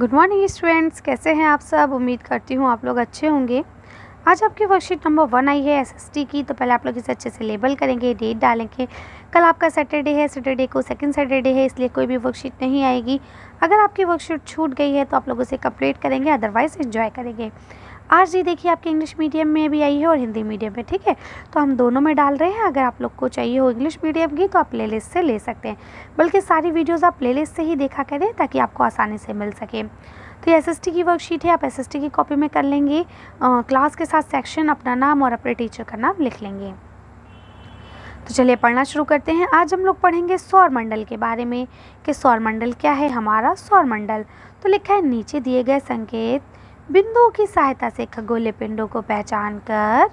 Good morning students, कैसे हैं आप सब। उम्मीद करती हूँ आप लोग अच्छे होंगे। आज आपकी वर्कशीट नंबर 1 आई है एसएसटी की। तो पहले आप लोग इसे अच्छे से लेबल करेंगे, डेट डालेंगे। कल आपका सैटरडे है, सैटरडे को सेकंड सैटरडे है, इसलिए कोई भी वर्कशीट नहीं आएगी। अगर आपकी वर्कशीट छूट गई है तो आप लोग उसे कंप्लीट करेंगे, अदरवाइज एंजॉय करेंगे। आज ये देखिए आपके इंग्लिश मीडियम में भी आई है और हिंदी मीडियम में, ठीक है। तो हम दोनों में डाल रहे हैं। अगर आप लोग को चाहिए हो इंग्लिश मीडियम की तो आप प्लेलिस्ट से ले सकते हैं, बल्कि सारी वीडियोज़ आप प्लेलिस्ट से ही देखा करें ताकि आपको आसानी से मिल सके। तो ये एसएसटी की वर्कशीट है, आप एसएसटी की कॉपी में कर लेंगे। क्लास के साथ सेक्शन, अपना नाम और अपने टीचर का नाम लिख लेंगे। तो चलिए पढ़ना शुरू करते हैं। आज हम लोग पढ़ेंगे सौरमंडल के बारे में कि सौरमंडल क्या है। हमारा सौरमंडल तो लिखा है, नीचे दिए गए संकेत बिंदुओं की सहायता से खगोलीय पिंडों को पहचान कर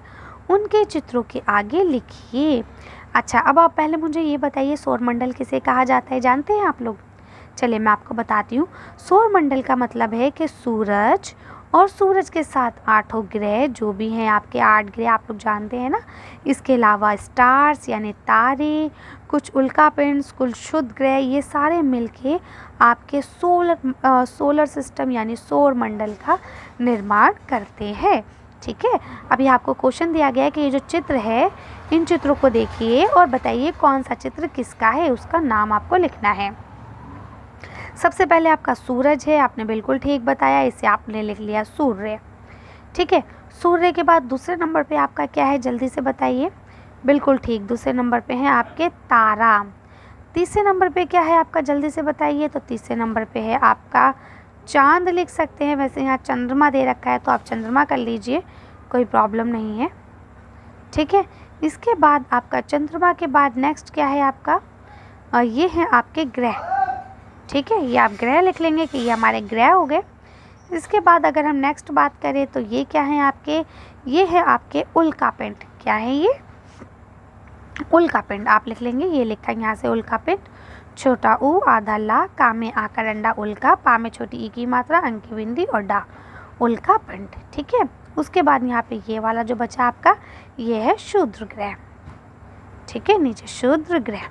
उनके चित्रों के आगे लिखिए। अच्छा, अब आप पहले मुझे ये बताइए सौरमंडल किसे कहा जाता है, जानते हैं आप लोग? चलिए मैं आपको बताती हूँ। सौरमंडल का मतलब है कि सूरज और सूरज के साथ 8 ग्रह जो भी हैं, आपके 8 ग्रह आप लोग जानते हैं ना। इसके अलावा स्टार्स यानी तारे, कुछ उल्कापिंड्स, कुछ शुद्ध ग्रह, ये सारे मिलके आपके सोलर सिस्टम यानी सौरमंडल का निर्माण करते हैं, ठीक है। अभी आपको क्वेश्चन दिया गया है कि ये जो चित्र है, इन चित्रों को देखिए और बताइए कौन सा चित्र किसका है, उसका नाम आपको लिखना है। सबसे पहले आपका सूरज है, आपने बिल्कुल ठीक बताया, इसे आपने लिख लिया सूर्य, ठीक है। सूर्य के बाद दूसरे नंबर पे आपका क्या है, जल्दी से बताइए। बिल्कुल ठीक, दूसरे नंबर पे है आपके तारा। तीसरे नंबर पे क्या है आपका, जल्दी से बताइए। तो तीसरे नंबर पे है आपका चांद, लिख सकते हैं। वैसे यहाँ चंद्रमा दे रखा है तो आप चंद्रमा कर लीजिए, कोई प्रॉब्लम नहीं है, ठीक है। इसके बाद आपका चंद्रमा के बाद नेक्स्ट क्या है आपका, ये है आपके ग्रह, ठीक है। ये आप ग्रह लिख लेंगे कि ये हमारे ग्रह हो गए। इसके बाद अगर हम नेक्स्ट बात करें तो ये क्या है आपके, ये है आपके उल्कापिंड। क्या है ये, उल्कापिंड आप लिख लेंगे। ये लिखा है यहाँ से उल्कापिंड, छोटा ऊ आधा ला, का में आकर अंडा उल्का, पा में छोटी ई की मात्रा, अंक की बिंदी और डा, उल्कापिंड, ठीक है। उसके बाद यहाँ पे ये वाला जो बचा आपका, ये है क्षुद्र ग्रह, ठीक है। नीचे क्षुद्र ग्रह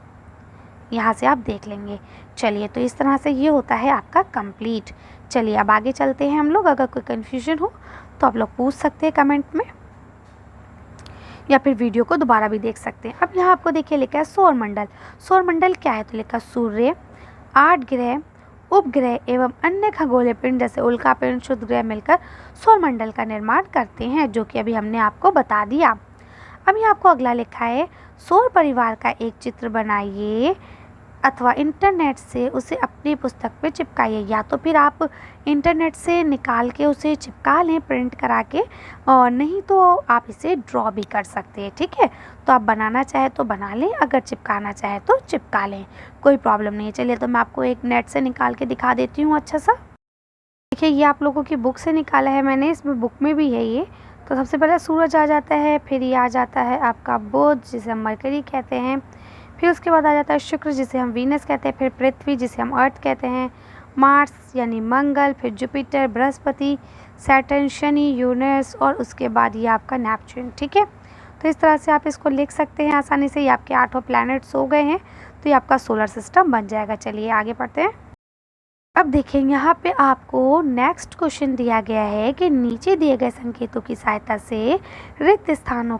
यहाँ से आप देख लेंगे। चलिए, तो इस तरह से ये होता है आपका कंप्लीट। चलिए अब आगे चलते हैं हम लोग। अगर कोई कन्फ्यूजन हो तो आप लोग पूछ सकते हैं कमेंट में, या फिर वीडियो को दोबारा भी देख सकते हैं। अब यहाँ आपको देखिए लिखा है सौरमंडल। सौरमंडल क्या है, तो लिखा सूर्य, 8 ग्रह, उपग्रह एवं अन्य खगोलीय पिंड जैसे उल्कापिंड, शुद्ध ग्रह मिलकर सौरमंडल का निर्माण करते हैं, जो कि अभी हमने आपको बता दिया। अभी आपको अगला लिखा है, सौर परिवार का एक चित्र बनाइए अथवा इंटरनेट से उसे अपनी पुस्तक पे चिपकाइए। या तो फिर आप इंटरनेट से निकाल के उसे चिपका लें प्रिंट करा के, और नहीं तो आप इसे ड्रॉ भी कर सकते हैं, ठीक है। तो आप बनाना चाहे तो बना लें, अगर चिपकाना चाहे तो चिपका लें, कोई प्रॉब्लम नहीं है। चलिए तो मैं आपको एक नेट से निकाल के दिखा देती हूँ अच्छा सा। देखिए ये आप लोगों की बुक से निकाला है मैंने, इसमें बुक में भी है ये। तो सबसे पहले सूरज आ जाता है, फिर ये आ जाता है आपका बुध जिसे हम मरकरी कहते हैं, फिर उसके बाद आ जाता है शुक्र जिसे हम वीनस कहते हैं, फिर पृथ्वी जिसे हम अर्थ कहते हैं, मार्स यानी मंगल, फिर Jupiter, Brihaspati, Saturn, Shani, Uranus और उसके बाद ये आपका नेपच्यून, ठीक है। तो इस तरह से आप इसको लिख सकते हैं आसानी से। ये आपके 8 प्लैनेट्स हो गए हैं, तो ये आपका सोलर सिस्टम बन जाएगा। चलिए आगे पढ़ते हैं। अब देखिए यहाँ पे आपको नेक्स्ट क्वेश्चन दिया गया है कि नीचे दिए गए संकेतों की सहायता से रिक्त स्थानों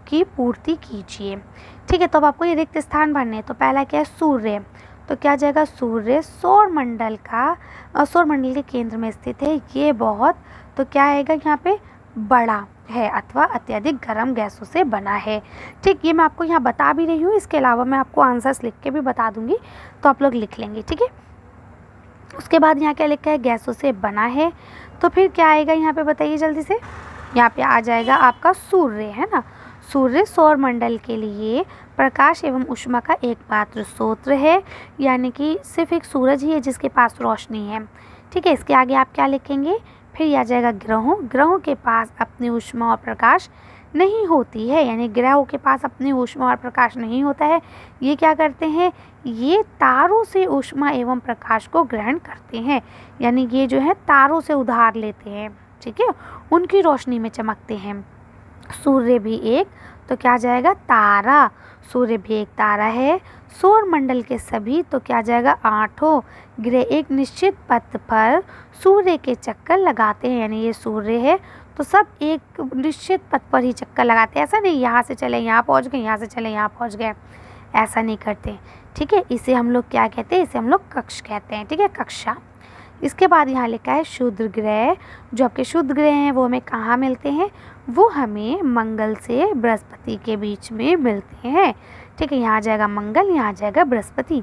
की पूर्ति कीजिए, ठीक है। तो अब आपको ये रिक्त स्थान भरने हैं। तो पहला क्या है, सूर्य। तो क्या जाएगा, सूर्य सौरमंडल का सौरमंडल के केंद्र में स्थित है। ये बहुत, तो क्या आएगा यहाँ पे, बड़ा है अथवा अत्यधिक गर्म गैसों से बना है, ठीक। ये मैं आपको यहाँ बता भी रही हूँ, इसके अलावा मैं आपको आंसर्स लिख के भी बता दूंगी, तो आप लोग लिख लेंगे, ठीक है। उसके बाद यहाँ क्या लिखा है, गैसों से बना है। तो फिर क्या आएगा यहाँ पे, बताइए जल्दी से। यहाँ पे आ जाएगा आपका सूर्य, है ना। सूर्य सौरमंडल के लिए प्रकाश एवं ऊष्मा का एकमात्र स्रोत है, यानी कि सिर्फ एक सूरज ही है जिसके पास रोशनी है, ठीक है। इसके आगे आप क्या लिखेंगे, फिर आ जाएगा ग्रहों। ग्रहों के पास अपनी ऊष्मा और प्रकाश नहीं होती है, यानी ग्रहों के पास अपनी ऊष्मा और प्रकाश नहीं होता है। ये क्या करते हैं, ये तारों से ऊष्मा एवं प्रकाश को ग्रहण करते हैं, यानी ये जो है तारों से उधार लेते हैं, ठीक है, उनकी रोशनी में चमकते हैं। सूर्य भी एक तो क्या आ जाएगा तारा। सूर्य भी एक तारा है। सौर मंडल के सभी तो क्या आ जाएगा 8 ग्रह एक निश्चित पथ पर सूर्य के चक्कर लगाते हैं, यानी ये सूर्य है तो सब एक निश्चित पथ पर ही चक्कर लगाते हैं। ऐसा नहीं यहाँ से चले यहाँ पहुँच गए, यहाँ से चले यहाँ पहुँच गए, ऐसा नहीं करते। ठीक है, इसे हम लोग क्या कहते हैं, इसे हम लोग कक्ष कहते हैं। ठीक है, कक्षा। इसके बाद यहाँ लिखा है शुद्र ग्रह। जो आपके शुद्ध ग्रह हैं वो हमें कहाँ मिलते हैं, वो हमें मंगल से बृहस्पति के बीच में मिलते हैं। ठीक है, यहाँ आ जाएगा मंगल, यहाँ आ जाएगा बृहस्पति।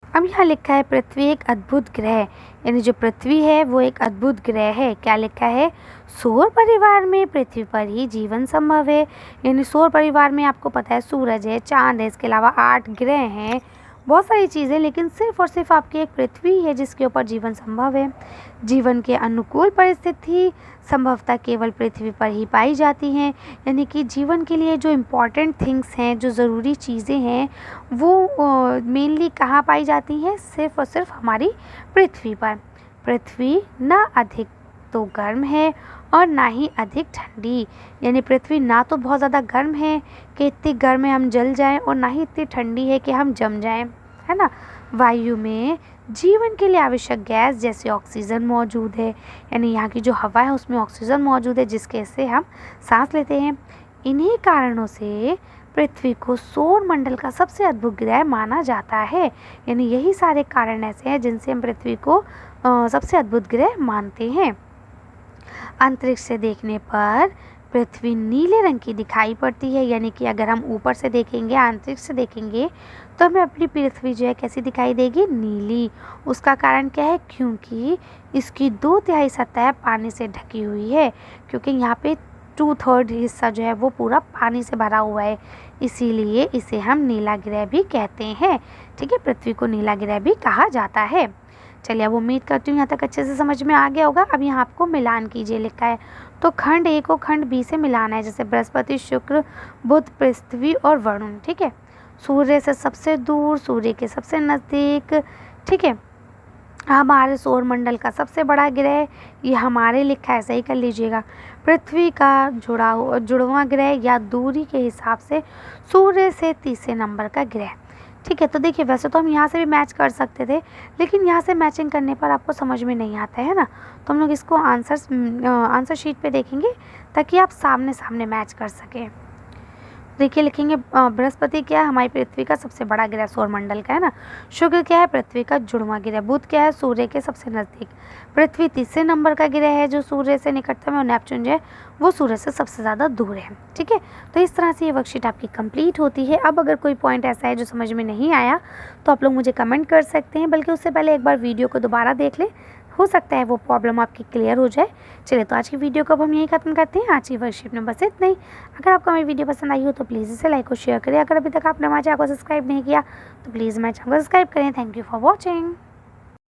अब यहाँ लिखा है पृथ्वी एक अद्भुत ग्रह, यानी जो पृथ्वी है वो एक अद्भुत ग्रह है। क्या लिखा है, सौर परिवार में पृथ्वी पर ही जीवन संभव है। यानी सौर परिवार में आपको पता है सूरज है, चांद है, इसके अलावा 8 ग्रह हैं, बहुत सारी चीज़ें, लेकिन सिर्फ और सिर्फ आपकी एक पृथ्वी है जिसके ऊपर जीवन संभव है। जीवन के अनुकूल परिस्थिति संभवतः केवल पृथ्वी पर ही पाई जाती हैं। यानी कि जीवन के लिए जो इम्पॉर्टेंट थिंग्स हैं, जो ज़रूरी चीज़ें हैं, वो मेनली कहाँ पाई जाती हैं, सिर्फ और सिर्फ हमारी पृथ्वी पर। पृथ्वी ना अधिक तो गर्म है और ना ही अधिक ठंडी, यानी पृथ्वी ना तो बहुत ज़्यादा गर्म है कि इतनी गर्म है हम जल जाएं, और ना ही इतनी ठंडी है कि हम जम जाएं, है ना। वायु में जीवन के लिए आवश्यक गैस जैसे ऑक्सीजन मौजूद है, यानी यहाँ की जो हवा है उसमें ऑक्सीजन मौजूद है जिसके से हम सांस लेते हैं। इन्हीं कारणों से पृथ्वी को सौर मंडल का सबसे अद्भुत ग्रह माना जाता है। यानी यही सारे कारण ऐसे हैं जिनसे हम पृथ्वी को सबसे अद्भुत ग्रह मानते हैं। अंतरिक्ष से देखने पर पृथ्वी नीले रंग की दिखाई पड़ती है, यानी कि अगर हम ऊपर से देखेंगे, अंतरिक्ष से देखेंगे, तो हमें अपनी पृथ्वी जो है कैसी दिखाई देगी, नीली। उसका कारण क्या है, क्योंकि इसकी 2/3 सतह पानी से ढकी हुई है, क्योंकि यहाँ पे 2/3 हिस्सा जो है वो पूरा पानी से भरा हुआ है, इसीलिए इसे हम नीला ग्रह भी कहते हैं। ठीक है, पृथ्वी को नीला ग्रह भी कहा जाता है। चलिए, अब उम्मीद करती हूँ यहाँ तक अच्छे से समझ में आ गया होगा। अब यहाँ आपको मिलान कीजिए लिखा है, तो खंड ए को खंड बी से मिलाना है, जैसे बृहस्पति, शुक्र, बुध, पृथ्वी और वरुण। ठीक है, सूर्य से सबसे दूर, सूर्य के सबसे नज़दीक। ठीक है, हमारे सौर मंडल का सबसे बड़ा ग्रह, ये हमारे लिखा है, सही कर लीजिएगा। पृथ्वी का जुड़वां ग्रह या दूरी के हिसाब से सूर्य से तीसरे नंबर का ग्रह। ठीक है, तो देखिए वैसे तो हम यहाँ से भी मैच कर सकते थे, लेकिन यहाँ से मैचिंग करने पर आपको समझ में नहीं आता है ना, तो हम लोग इसको आंसर शीट पे देखेंगे ताकि आप सामने सामने मैच कर सकें। देखिए लिखेंगे बृहस्पति क्या है, हमारी पृथ्वी का सबसे बड़ा ग्रह सौर मंडल का, है ना। शुक्र क्या है, पृथ्वी का जुड़वां ग्रह। बुध क्या है, सूर्य के सबसे नज़दीक। पृथ्वी तीसरे नंबर का ग्रह है जो सूर्य से निकटतम है, और नेपच्यून जो है वो सूर्य से सबसे ज़्यादा दूर है। ठीक है, तो इस तरह से ये वर्कशीट आपकी कंप्लीट होती है। अब अगर कोई पॉइंट ऐसा है जो समझ में नहीं आया तो आप लोग मुझे कमेंट कर सकते हैं, बल्कि उससे पहले एक बार वीडियो को दोबारा देख लें, हो सकता है वो प्रॉब्लम आपकी क्लियर हो जाए। चलिए, तो आज की वीडियो को अब हम यहीं खत्म करते हैं। आज की वर्कशीट में बस इतना ही। अगर आपको हमारी वीडियो पसंद आई हो तो प्लीज़ इसे लाइक और शेयर करें। अगर अभी तक आपने हमारे चैनल को सब्सक्राइब नहीं किया तो प्लीज़ हमारे चैनल को सब्सक्राइब करें। Thank you for watching.